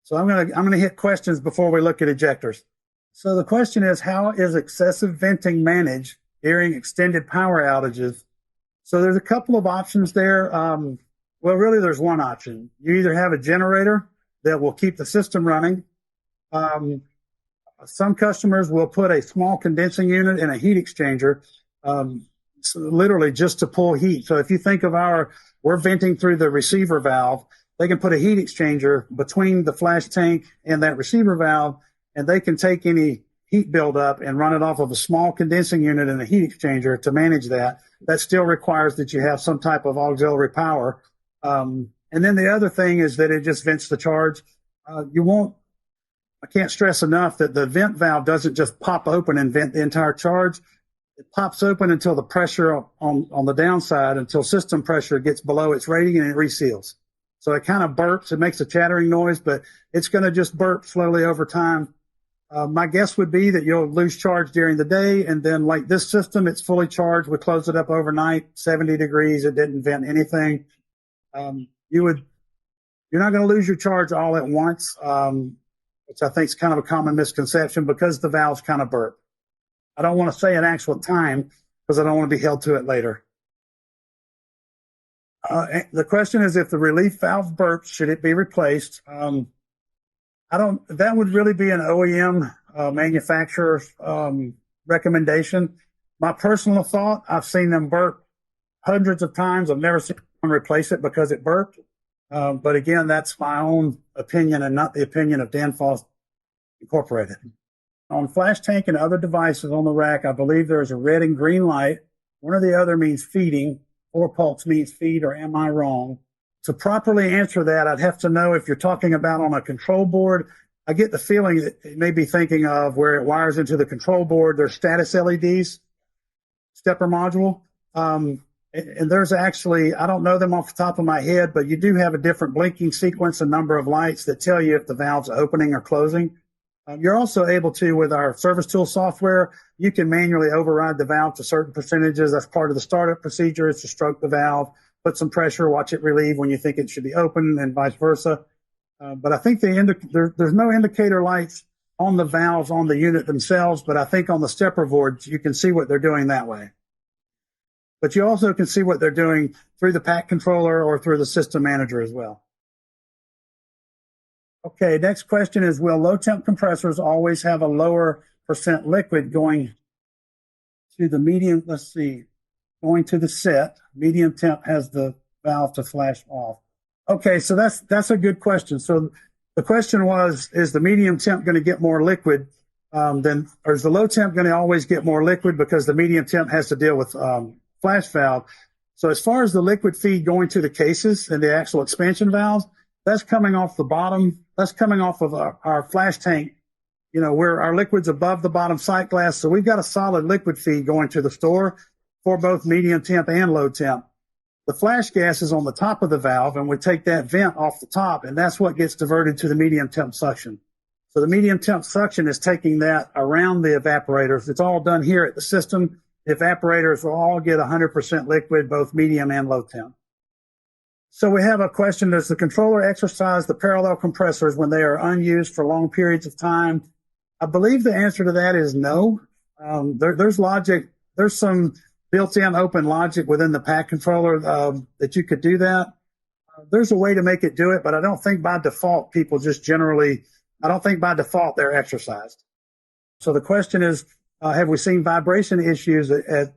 So I'm gonna hit questions before we look at ejectors. So the question is, how is excessive venting managed during extended power outages? So there's a couple of options there. Well, really, there's one option. You either have a generator that will keep the system running. Some customers will put a small condensing unit and a heat exchanger, so literally just to pull heat. So if you think of we're venting through the receiver valve, they can put a heat exchanger between the flash tank and that receiver valve, and they can take any heat buildup and run it off of a small condensing unit and a heat exchanger to manage that. That still requires that you have some type of auxiliary power. And then the other thing is that it just vents the charge. I can't stress enough that the vent valve doesn't just pop open and vent the entire charge. It pops open until the pressure on the downside, until system pressure gets below its rating, and it reseals. So it kind of burps. It makes a chattering noise, but it's going to just burp slowly over time. My guess would be that you'll lose charge during the day, and then like this system, it's fully charged. We closed it up overnight, 70 degrees. It didn't vent anything. You're not going to lose your charge all at once, which I think is kind of a common misconception because the valves kind of burp. I don't want to say an actual time because I don't want to be held to it later. The question is, if the relief valve burps, should it be replaced? That would really be an OEM manufacturer's recommendation. My personal thought, I've seen them burp hundreds of times. I've never seen one replace it because it burped. But again, that's my own opinion and not the opinion of Danfoss Incorporated. On flash tank and other devices on the rack, I believe there is a red and green light. One or the other means feeding. 4 pulse means feed, or am I wrong? To properly answer that, I'd have to know if you're talking about on a control board. I get the feeling that it may be thinking of where it wires into the control board. There's status LEDs, stepper module. And there's actually, I don't know them off the top of my head, but you do have a different blinking sequence and number of lights that tell you if the valve's opening or closing. You're also able to, with our service tool software, you can manually override the valve to certain percentages. That's part of the startup procedure, is to stroke the valve, put some pressure, watch it relieve when you think it should be open, and vice versa. But I think there's no indicator lights on the valves on the unit themselves, but I think on the stepper boards, you can see what they're doing that way. But you also can see what they're doing through the pack controller or through the system manager as well. Okay, next question is, will low temp compressors always have a lower % liquid going to the medium? Let's see, going to the set. Medium temp has the valve to flash off. Okay, so that's a good question. So the question was, is the medium temp going to get more liquid or is the low temp going to always get more liquid because the medium temp has to deal with flash valve? So as far as the liquid feed going to the cases and the actual expansion valves, that's coming off the bottom. That's coming off of our flash tank, where our liquid's above the bottom sight glass. So we've got a solid liquid feed going to the store for both medium temp and low temp. The flash gas is on the top of the valve, and we take that vent off the top, and that's what gets diverted to the medium temp suction. So the medium temp suction is taking that around the evaporators. It's all done here at the system. The evaporators will all get 100% liquid, both medium and low temp. So we have a question: does the controller exercise the parallel compressors when they are unused for long periods of time? I believe the answer to that is no. There's logic. There's some built-in open logic within the pack controller that you could do that. There's a way to make it do it, but I don't think by default I don't think by default they're exercised. So the question is, have we seen vibration issues at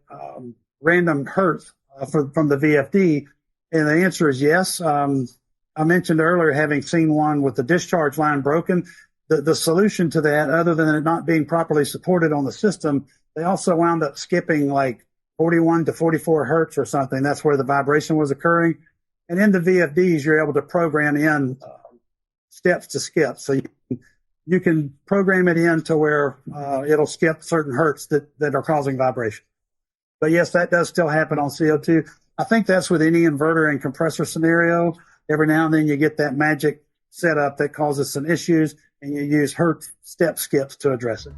random hertz from the VFD? And the answer is yes. I mentioned earlier having seen one with the discharge line broken. The solution to that, other than it not being properly supported on the system, they also wound up skipping like 41 to 44 hertz or something. That's where the vibration was occurring. And in the VFDs, you're able to program in steps to skip. So you can program it in to where it'll skip certain hertz that are causing vibration. But yes, that does still happen on CO2. I think that's with any inverter and compressor scenario. Every now and then you get that magic setup that causes some issues, and you use hertz step skips to address it.